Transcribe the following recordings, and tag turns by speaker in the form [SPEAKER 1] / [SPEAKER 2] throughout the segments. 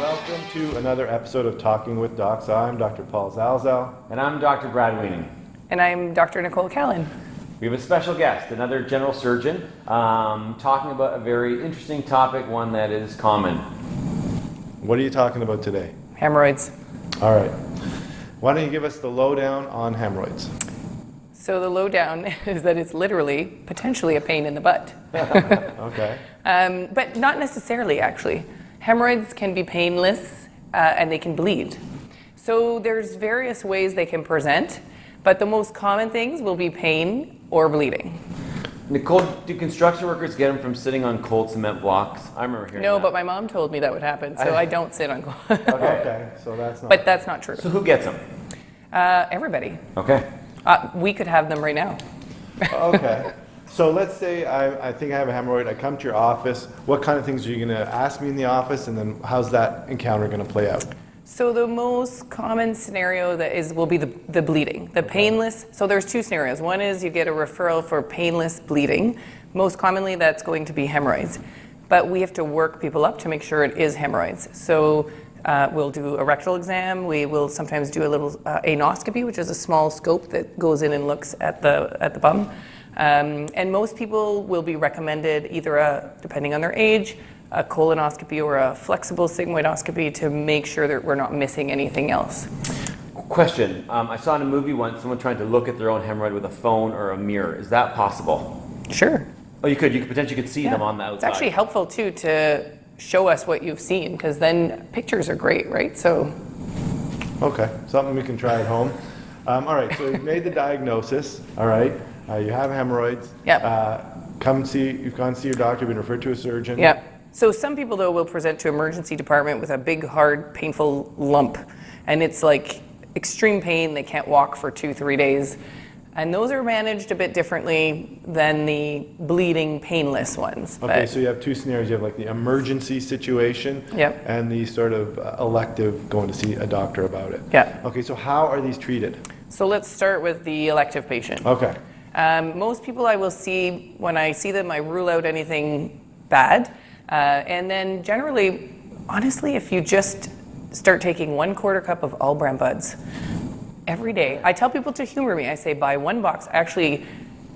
[SPEAKER 1] Welcome to another episode of Talking with Docs. I'm Dr. Paul Zalzal.
[SPEAKER 2] And I'm Dr. Brad Weening.
[SPEAKER 3] And I'm Dr. Nicole Callan.
[SPEAKER 2] We have a special guest, another general surgeon, talking about a very interesting topic, one that is common.
[SPEAKER 1] What are you talking about today?
[SPEAKER 3] Hemorrhoids.
[SPEAKER 1] All right. Why don't you give us the lowdown on hemorrhoids?
[SPEAKER 3] So the lowdown is that it's literally, potentially a pain in the butt.
[SPEAKER 1] Okay.
[SPEAKER 3] But not necessarily, actually. Hemorrhoids can be painless and they can bleed. So there's various ways they can present, but the most common things will be pain or bleeding.
[SPEAKER 2] Nicole, do construction workers get them from sitting on cold cement blocks? I remember hearing
[SPEAKER 3] No,
[SPEAKER 2] that.
[SPEAKER 3] but my mom told me that would happen, so I don't sit on cold.
[SPEAKER 1] Okay, so that's not...
[SPEAKER 3] But that's not true.
[SPEAKER 2] So who gets them?
[SPEAKER 3] Everybody.
[SPEAKER 2] Okay.
[SPEAKER 3] We could have them right now.
[SPEAKER 1] Okay. So let's say I think I have a hemorrhoid. I come to your office. What kind of things are you going to ask me in the office, and then how's that encounter going to play out?
[SPEAKER 3] So the most common scenario will be the bleeding, the painless. So there's two scenarios. One is you get a referral for painless bleeding. Most commonly that's going to be hemorrhoids. But we have to work people up to make sure it is hemorrhoids. So we'll do a rectal exam. We will sometimes do a little anoscopy, which is a small scope that goes in and looks at the bum. And most people will be recommended either, depending on their age, a colonoscopy or a flexible sigmoidoscopy to make sure that we're not missing anything else.
[SPEAKER 2] Question. I saw in a movie once someone trying to look at their own hemorrhoid with a phone or a mirror. Is that possible?
[SPEAKER 3] Sure.
[SPEAKER 2] Oh, you could potentially see them on the outside.
[SPEAKER 3] It's actually helpful too to show us what you've seen, because then pictures are great, right? So.
[SPEAKER 1] Okay, something we can try at home. All right, so you've made the diagnosis, all right. You have hemorrhoids.
[SPEAKER 3] Yep.
[SPEAKER 1] You've gone to see your doctor, been referred to a surgeon.
[SPEAKER 3] Yep. So some people, though, will present to emergency department with a big, hard, painful lump. And it's like extreme pain. They can't walk for 2-3 days. And those are managed a bit differently than the bleeding, painless ones.
[SPEAKER 1] Okay, so you have two scenarios. You have like the emergency situation
[SPEAKER 3] Yep.
[SPEAKER 1] and the sort of elective going to see a doctor about it.
[SPEAKER 3] Yeah.
[SPEAKER 1] Okay, so how are these treated?
[SPEAKER 3] So let's start with the elective patient.
[SPEAKER 1] Okay.
[SPEAKER 3] Most people I will see, when I see them, I rule out anything bad. And then generally, honestly, if you just start taking 1/4 cup of all bran buds every day, I tell people to humor me. I say buy one box. I actually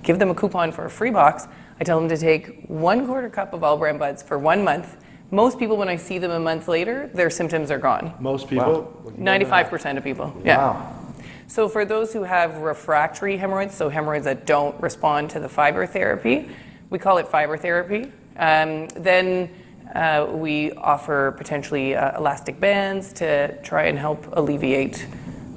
[SPEAKER 3] give them a coupon for a free box. I tell them to take 1/4 cup of all bran buds for 1 month. Most people, when I see them a month later, their symptoms are gone.
[SPEAKER 1] Most people?
[SPEAKER 2] Wow.
[SPEAKER 3] 95% of people. Yeah.
[SPEAKER 1] Wow.
[SPEAKER 3] So for those who have refractory hemorrhoids, so hemorrhoids that don't respond to the fiber therapy, we call it fiber therapy. Then we offer potentially elastic bands to try and help alleviate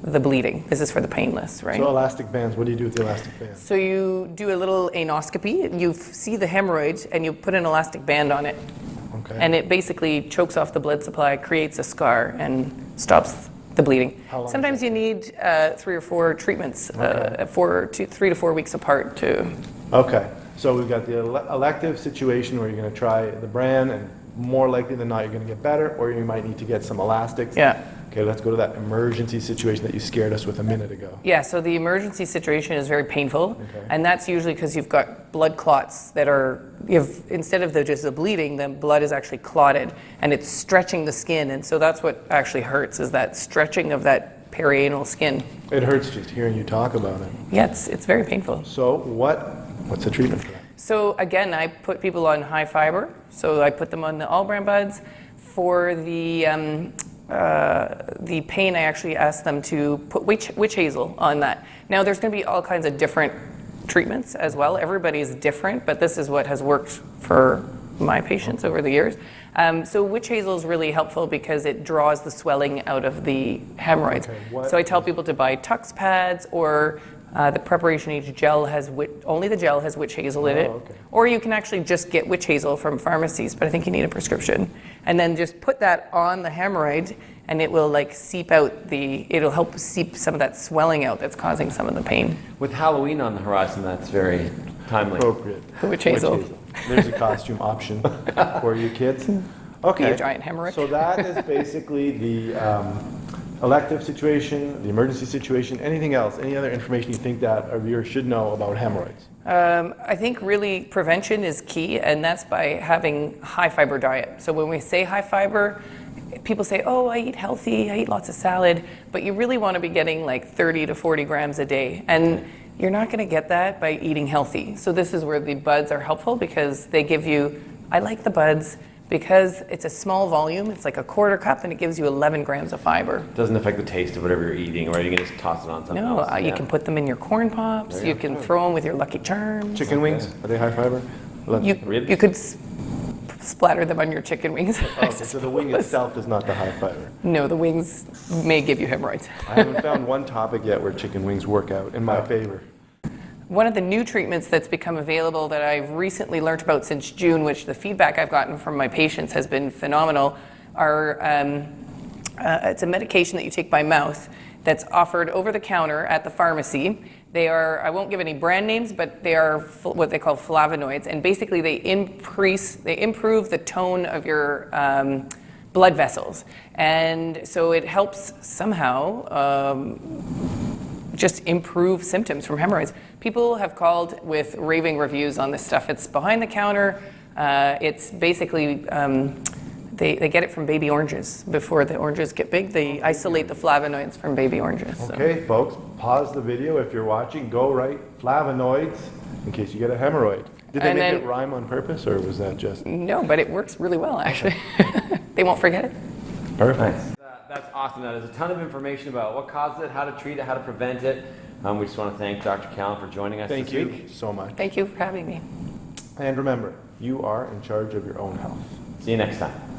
[SPEAKER 3] the bleeding. This is for the painless, right?
[SPEAKER 1] So elastic bands, what do you do with the elastic bands?
[SPEAKER 3] So you do a little anoscopy, you see the hemorrhoid, and you put an elastic band on it.
[SPEAKER 1] Okay.
[SPEAKER 3] And it basically chokes off the blood supply, creates a scar, and stops the bleeding.
[SPEAKER 1] How long
[SPEAKER 3] Sometimes you need 3 or 4 treatments, 3 to 4 weeks apart to.
[SPEAKER 1] Okay, so we've got the elective situation where you're going to try the bran, and more likely than not you're going to get better, or you might need to get some elastics.
[SPEAKER 3] Yeah.
[SPEAKER 1] Okay, let's go to that emergency situation that you scared us with a minute ago.
[SPEAKER 3] Yeah, so the emergency situation is very painful,
[SPEAKER 1] Okay.
[SPEAKER 3] and that's usually because you've got blood clots that instead of just the bleeding, the blood is actually clotted, and it's stretching the skin, and so that's what actually hurts, is that stretching of that perianal skin.
[SPEAKER 1] It hurts just hearing you talk about it.
[SPEAKER 3] Yeah, it's very painful.
[SPEAKER 1] So what's the treatment for that?
[SPEAKER 3] So again, I put people on high fiber, so I put them on the all bran buds. For the pain, I actually ask them to put witch hazel on that. Now, there's going to be all kinds of different treatments as well. Everybody's different, but this is what has worked for my patients over the years. So witch hazel is really helpful because it draws the swelling out of the hemorrhoids.
[SPEAKER 1] Okay,
[SPEAKER 3] So I tell people to buy Tux pads, or the Preparation Age gel only the gel has witch hazel in it.
[SPEAKER 1] okay.
[SPEAKER 3] Or you can actually just get witch hazel from pharmacies, but I think you need a prescription. And then just put that on the hemorrhoid, and it will it'll help seep some of that swelling out that's causing some of the pain.
[SPEAKER 2] With Halloween on the horizon, that's very timely.
[SPEAKER 1] Appropriate.
[SPEAKER 3] The witch hazel.
[SPEAKER 1] There's a costume option for you kids. Okay.
[SPEAKER 3] Be a giant hemorrhoid.
[SPEAKER 1] So that is basically the elective situation, the emergency situation. Anything else? Any other information you think that our viewers should know about hemorrhoids?
[SPEAKER 3] I think really prevention is key, and that's by having high fiber diet. So when we say high fiber, people say, oh, I eat healthy, I eat lots of salad, but you really want to be getting like 30 to 40 grams a day. And you're not going to get that by eating healthy. So this is where the buds are helpful because they give you, I like the buds because it's a small volume, it's like a quarter cup, and it gives you 11 grams of fiber.
[SPEAKER 2] Doesn't affect the taste of whatever you're eating, right? You can just toss it on something
[SPEAKER 3] No,
[SPEAKER 2] else.
[SPEAKER 3] you can put them in your corn pops, you can throw them with your Lucky Charms.
[SPEAKER 1] Chicken wings, are they high fiber?
[SPEAKER 2] Ribs?
[SPEAKER 3] You could splatter them on your chicken wings. I
[SPEAKER 1] So the wing
[SPEAKER 3] suppose.
[SPEAKER 1] itself is not the high fiber.
[SPEAKER 3] No, the wings may give you hemorrhoids.
[SPEAKER 1] I haven't found one topic yet where chicken wings work out in my favor.
[SPEAKER 3] One of the new treatments that's become available that I've recently learned about since June, which the feedback I've gotten from my patients has been phenomenal, are it's a medication that you take by mouth that's offered over the counter at the pharmacy. They are, I won't give any brand names, but they are what they call flavonoids, and basically they improve the tone of your blood vessels. And so it helps somehow just improve symptoms from hemorrhoids. People have called with raving reviews on this stuff. It's behind the counter. It's basically, they get it from baby oranges. Before the oranges get big, they isolate the flavonoids from baby oranges. So.
[SPEAKER 1] Okay, folks, pause the video if you're watching. Go write flavonoids in case you get a hemorrhoid. Did they
[SPEAKER 3] And
[SPEAKER 1] make
[SPEAKER 3] then-
[SPEAKER 1] it rhyme on purpose, or was that just
[SPEAKER 3] No, but it works really well, actually. They won't forget it.
[SPEAKER 1] perfect?
[SPEAKER 2] That's awesome. That is a ton of information about what causes it, how to treat it, how to prevent it. We just want to thank Dr. Callan for joining us
[SPEAKER 1] Thank
[SPEAKER 2] this
[SPEAKER 1] you
[SPEAKER 2] week.
[SPEAKER 1] so much.
[SPEAKER 3] Thank you for having me.
[SPEAKER 1] And remember, you are in charge of your own health.
[SPEAKER 2] See you next time.